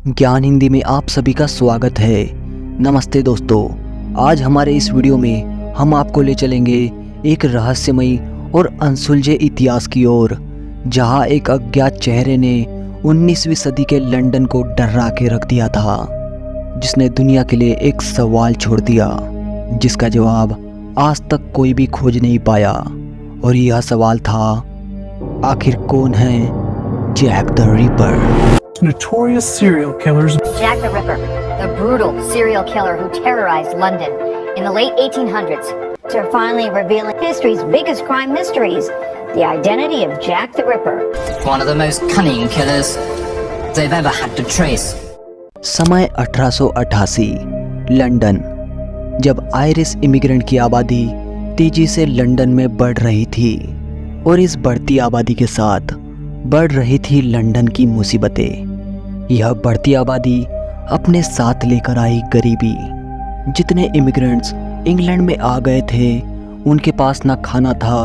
ज्ञान हिंदी में आप सभी का स्वागत है। नमस्ते दोस्तों, आज हमारे इस वीडियो में हम आपको ले चलेंगे एक रहस्यमयी और अनसुलझे इतिहास की ओर, जहां एक अज्ञात चेहरे ने 19वीं सदी के लंदन को डरा के रख दिया था, जिसने दुनिया के लिए एक सवाल छोड़ दिया जिसका जवाब आज तक कोई भी खोज नहीं पाया। और यह सवाल था, आखिर कौन है Jack the Ripper? Notorious serial killers. Jack the Ripper, the brutal serial killer who terrorized London in the late 1800s. To finally revealing history's biggest crime mysteries, the identity of Jack the Ripper. One of the most cunning killers they've ever had to trace. समय 1888, London, जब Irish immigrant की आबादी तेजी से London में बढ़ रही थी और इस बढ़ती आबादी के साथ बढ़ रही थी लंदन की मुसीबतें। यह बढ़ती आबादी अपने साथ लेकर आई गरीबी। जितने इमिग्रेंट्स इंग्लैंड में आ गए थे, उनके पास ना खाना था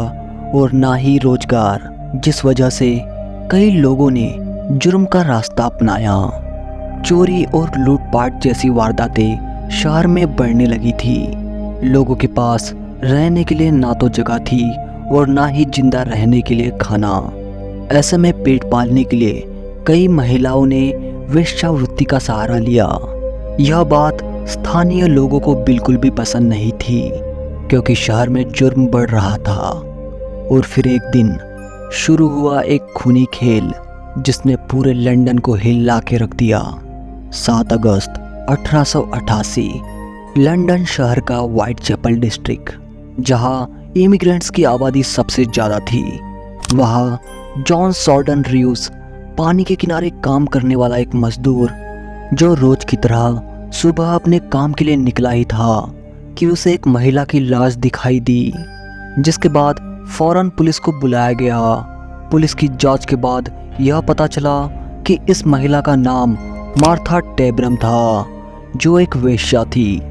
और ना ही रोजगार, जिस वजह से कई लोगों ने जुर्म का रास्ता अपनाया। चोरी और लूटपाट जैसी वारदातें शहर में बढ़ने लगी थी। लोगों के पास रहने के लिए ना तो जगह थी और ना ही जिंदा रहने के लिए खाना। ऐसे में पेट पालने के लिए कई महिलाओं ने वेश्यावृत्ति का सहारा लिया। यह बात स्थानीय लोगों को बिल्कुल भी पसंद नहीं थी, क्योंकि शहर में जुर्म बढ़ रहा था। और फिर एक दिन शुरू हुआ एक खूनी खेल जिसने पूरे लंदन को हिला के रख दिया। 7 अगस्त 1888, लंदन शहर का व्हाइट चैपल डिस्ट्रिक्ट, जहां इमिग्रेंट्स की आबादी सबसे ज़्यादा थी, वहाँ जॉन सॉर्डन रिव्स, पानी के किनारे काम करने वाला एक मजदूर, जो रोज की तरह सुबह अपने काम के लिए निकला ही था कि उसे एक महिला की लाश दिखाई दी, जिसके बाद फौरन पुलिस को बुलाया गया। पुलिस की जांच के बाद यह पता चला कि इस महिला का नाम मार्था टेब्रम था, जो एक वेश्या थी।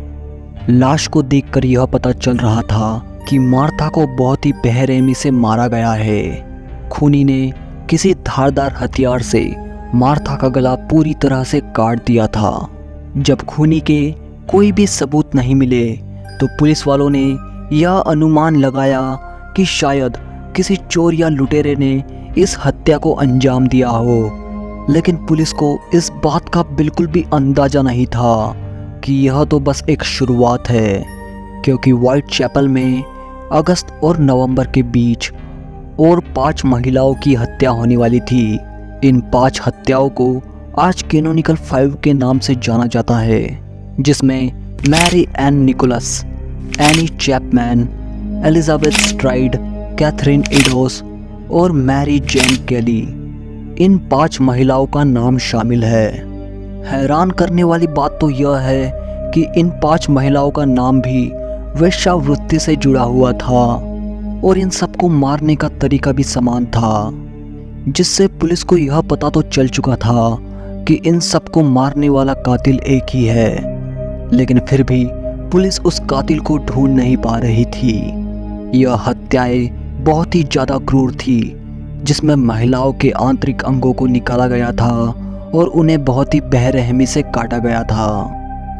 लाश को देखकर यह पता चल रहा था कि मार्था को बहुत ही बेरहमी से मारा गया है। खूनी ने किसी धारदार हथियार से मार्था का गला पूरी तरह से काट दिया था। जब खूनी के कोई भी सबूत नहीं मिले, तो पुलिस वालों ने यह अनुमान लगाया कि शायद किसी चोर या लुटेरे ने इस हत्या को अंजाम दिया हो। लेकिन पुलिस को इस बात का बिल्कुल भी अंदाजा नहीं था कि यह तो बस एक शुरुआत है, क्योंकि व्हाइट चैपल में अगस्त और नवंबर के बीच और 5 महिलाओं की हत्या होने वाली थी। इन 5 हत्याओं को आज कैनोनिकल 5 के नाम से जाना जाता है, जिसमें Mary Ann Nichols, Annie Chapman, Elizabeth Stride, Catherine Eddowes और मैरी जेन केली, इन 5 महिलाओं का नाम शामिल है। हैरान करने वाली बात तो यह है कि इन 5 महिलाओं का नाम भी वेश्यावृत्ति से जुड़ा हुआ था और इन सबको मारने का तरीका भी समान था, जिससे पुलिस को यह पता तो चल चुका था कि इन सबको मारने वाला कातिल एक ही है। लेकिन फिर भी पुलिस उस कातिल को ढूंढ नहीं पा रही थी। यह हत्याएं बहुत ही ज़्यादा क्रूर थी, जिसमें महिलाओं के आंतरिक अंगों को निकाला गया था और उन्हें बहुत ही बेरहमी से काटा गया था,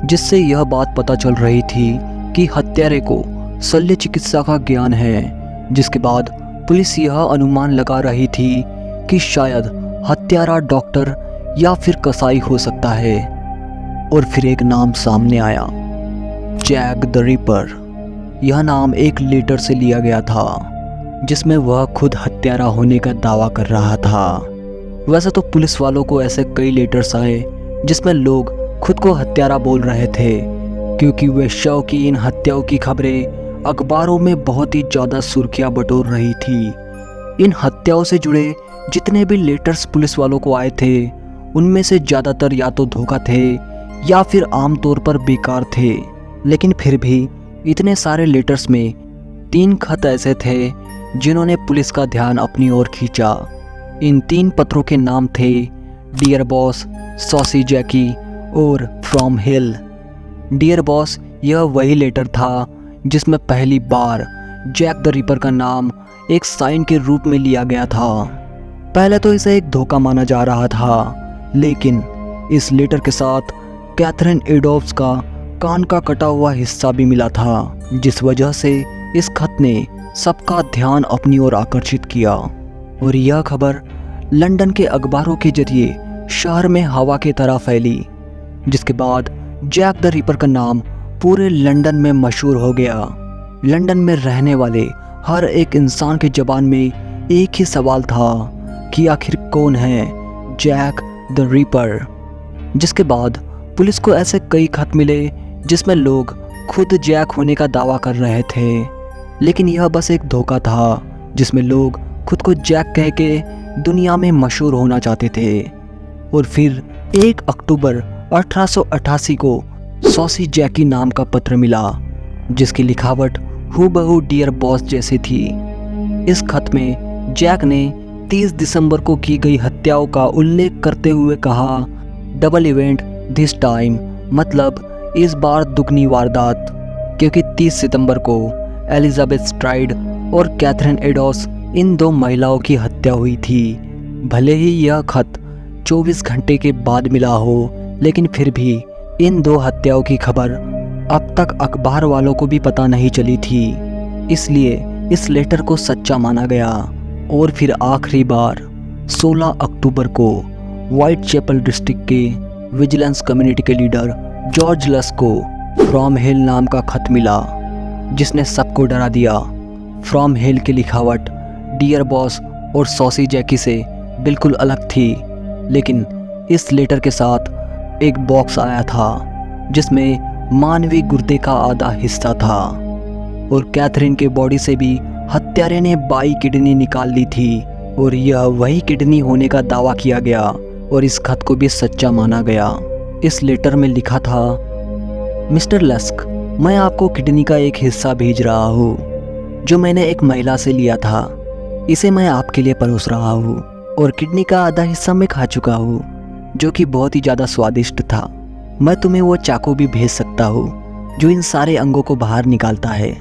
जिससे यह बात पता चल रही थी कि हत्यारे को शल्य चिकित्सा का ज्ञान है। जिसके बाद पुलिस यह अनुमान लगा रही थी कि शायद हत्यारा डॉक्टर या फिर कसाई हो सकता है। और फिर एक नाम सामने आया, जैक द रिपर। यह नाम एक लेटर से लिया गया था, जिसमें वह खुद हत्यारा होने का दावा कर रहा था। वैसे तो पुलिस वालों को ऐसे कई लेटर्स आए जिसमें लोग खुद को हत्यारा बोल रहे थे, क्योंकि वेश्याओं की इन हत्याओं की खबरें अखबारों में बहुत ही ज़्यादा सुर्खियां बटोर रही थी। इन हत्याओं से जुड़े जितने भी लेटर्स पुलिस वालों को आए थे, उनमें से ज़्यादातर या तो धोखा थे या फिर आमतौर पर बेकार थे। लेकिन फिर भी इतने सारे लेटर्स में 3 खत ऐसे थे जिन्होंने पुलिस का ध्यान अपनी ओर खींचा। इन 3 पत्रों के नाम थे डियर बॉस, सॉसी जैकी और फ्रॉम हिल। डियर बॉस यह वही लेटर था जिसमें पहली बार जैक द रिपर का नाम एक साइन के रूप में लिया गया था। पहले तो इसे एक धोखा माना जा रहा था, लेकिन इस लेटर के साथ कैथरीन एडोल्फ्स का कान का कटा हुआ हिस्सा भी मिला था, जिस वजह से इस खत ने सबका ध्यान अपनी ओर आकर्षित किया और यह खबर लंदन के अखबारों के जरिए शहर में हवा की तरह फैली, जिसके बाद जैक द रिपर का नाम पूरे लंदन में मशहूर हो गया। लंदन में रहने वाले हर एक इंसान की ज़बान में एक ही सवाल था कि आखिर कौन है जैक द रिपर। जिसके बाद पुलिस को ऐसे कई खत मिले जिसमें लोग खुद जैक होने का दावा कर रहे थे, लेकिन यह बस एक धोखा था जिसमें लोग खुद को जैक कह के दुनिया में मशहूर होना चाहते थे। और फिर 1 अक्टूबर 1888 को सॉसी जैकी नाम का पत्र मिला, जिसकी लिखावट हूबहू डियर बॉस जैसी थी। इस खत में जैक ने 30 दिसंबर को की गई हत्याओं का उल्लेख करते हुए कहा, डबल इवेंट दिस टाइम, मतलब इस बार दुगनी वारदात, क्योंकि 30 सितंबर को एलिजाबेथ स्ट्राइड और कैथरीन एडोल्फ्स इन 2 महिलाओं की हत्या हुई थी। भले ही यह खत 24 घंटे के बाद मिला हो, लेकिन फिर भी इन 2 हत्याओं की खबर अब तक अखबार वालों को भी पता नहीं चली थी, इसलिए इस लेटर को सच्चा माना गया। और फिर आखिरी बार 16 अक्टूबर को व्हाइट चैपल डिस्ट्रिक्ट के विजिलेंस कम्युनिटी के लीडर जॉर्ज लस को फ्रॉम हेल नाम का खत मिला, जिसने सबको डरा दिया। फ्रॉम हेल की लिखावट डियर बॉस और सॉसी जैकी से बिल्कुल अलग थी, लेकिन इस लेटर के साथ एक बॉक्स आया था जिसमें मानवीय गुर्दे का आधा हिस्सा था और कैथरीन के बॉडी से भी हत्यारे ने बाई किडनी निकाल ली थी और यह वही किडनी होने का दावा किया गया और इस खत को भी सच्चा माना गया। इस लेटर में लिखा था, मिस्टर लस्क, मैं आपको किडनी का एक हिस्सा भेज रहा हूँ जो मैंने एक महिला से लिया था। इसे मैं आपके लिए परोस रहा हूँ और किडनी का आधा हिस्सा मैं खा चुका हूँ, जो कि बहुत ही ज़्यादा स्वादिष्ट था। मैं तुम्हें वो चाकू भी भेज सकता हूँ जो इन सारे अंगों को बाहर निकालता है।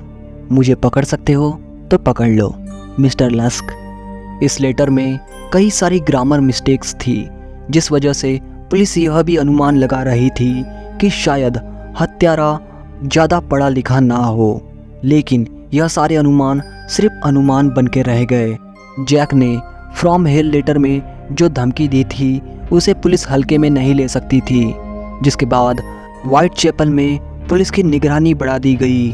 मुझे पकड़ सकते हो तो पकड़ लो, मिस्टर लस्क। इस लेटर में कई सारी ग्रामर मिस्टेक्स थी, जिस वजह से पुलिस यह भी अनुमान लगा रही थी कि शायद हत्यारा ज़्यादा पढ़ा लिखा ना हो, लेकिन यह सारे अनुमान सिर्फ अनुमान बन के रह गए। जैक ने फ्रॉम हेल लेटर में जो धमकी दी थी उसे पुलिस हल्के में नहीं ले सकती थी, जिसके बाद व्हाइट चैपल में पुलिस की निगरानी बढ़ा दी गई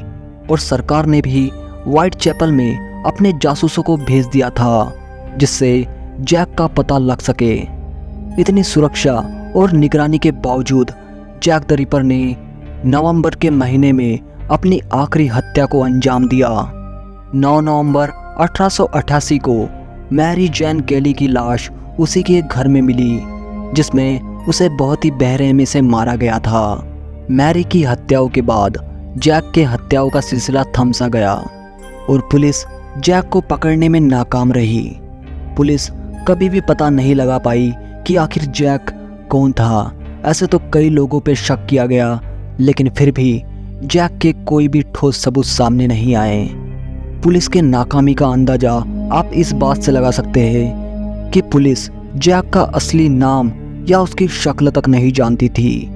और सरकार ने भी व्हाइट चैपल में अपने जासूसों को भेज दिया था, जिससे जैक का पता लग सके। इतनी सुरक्षा और निगरानी के बावजूद जैक द रिपर ने नवंबर के महीने में अपनी आखिरी हत्या को अंजाम दिया। 9 नवंबर 1888 को मैरी जैन केली की लाश उसी के घर में मिली, जिसमें उसे बहुत ही बेरहमी से मारा गया था। मैरी की हत्याओं के बाद जैक के हत्याओं का सिलसिला थम सा गया और पुलिस जैक को पकड़ने में नाकाम रही। पुलिस कभी भी पता नहीं लगा पाई कि आखिर जैक कौन था। ऐसे तो कई लोगों पे शक किया गया, लेकिन फिर भी जैक के कोई भी ठोस सबूत सामने नहीं आए। पुलिस के नाकामी का अंदाजा आप इस बात से लगा सकते हैं कि पुलिस जैक का असली नाम या उसकी शक्ल तक नहीं जानती थी।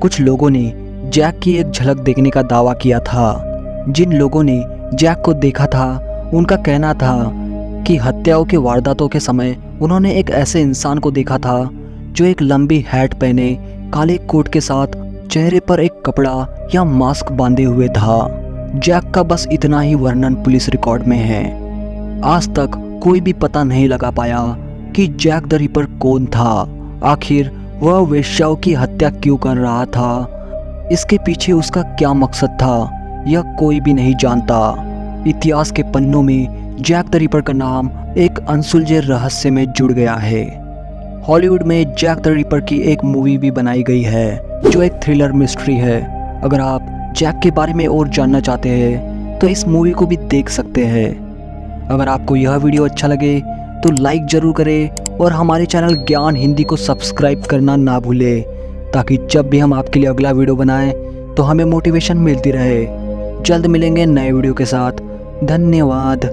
कुछ लोगों ने जैक की एक झलक देखने का दावा किया था। जिन लोगों ने जैक को देखा था उनका कहना था कि हत्याओं के वारदातों के समय उन्होंने एक ऐसे इंसान को देखा था जो एक लंबी हैट पहने काले कोट के साथ चेहरे पर एक कपड़ा या मास्क बांधे हुए था। जैक का बस इतना ही वर्णन पुलिस रिकॉर्ड में है। आज तक कोई भी पता नहीं लगा पाया कि जैक द रिपर कौन था। आखिर वह वेश्याओं की हत्या क्यों कर रहा था, इसके पीछे उसका क्या मकसद था, यह कोई भी नहीं जानता। इतिहास के पन्नों में जैक द रिपर का नाम एक अनसुलझे रहस्य में जुड़ गया है। हॉलीवुड में जैक द रिपर की एक मूवी भी बनाई गई है जो एक थ्रिलर मिस्ट्री है। अगर आप जैक के बारे में और जानना चाहते हैं तो इस मूवी को भी देख सकते हैं। अगर आपको यह वीडियो अच्छा लगे तो लाइक ज़रूर करें और हमारे चैनल ज्ञान हिंदी को सब्सक्राइब करना ना भूलें, ताकि जब भी हम आपके लिए अगला वीडियो बनाएं तो हमें मोटिवेशन मिलती रहे। जल्द मिलेंगे नए वीडियो के साथ। धन्यवाद।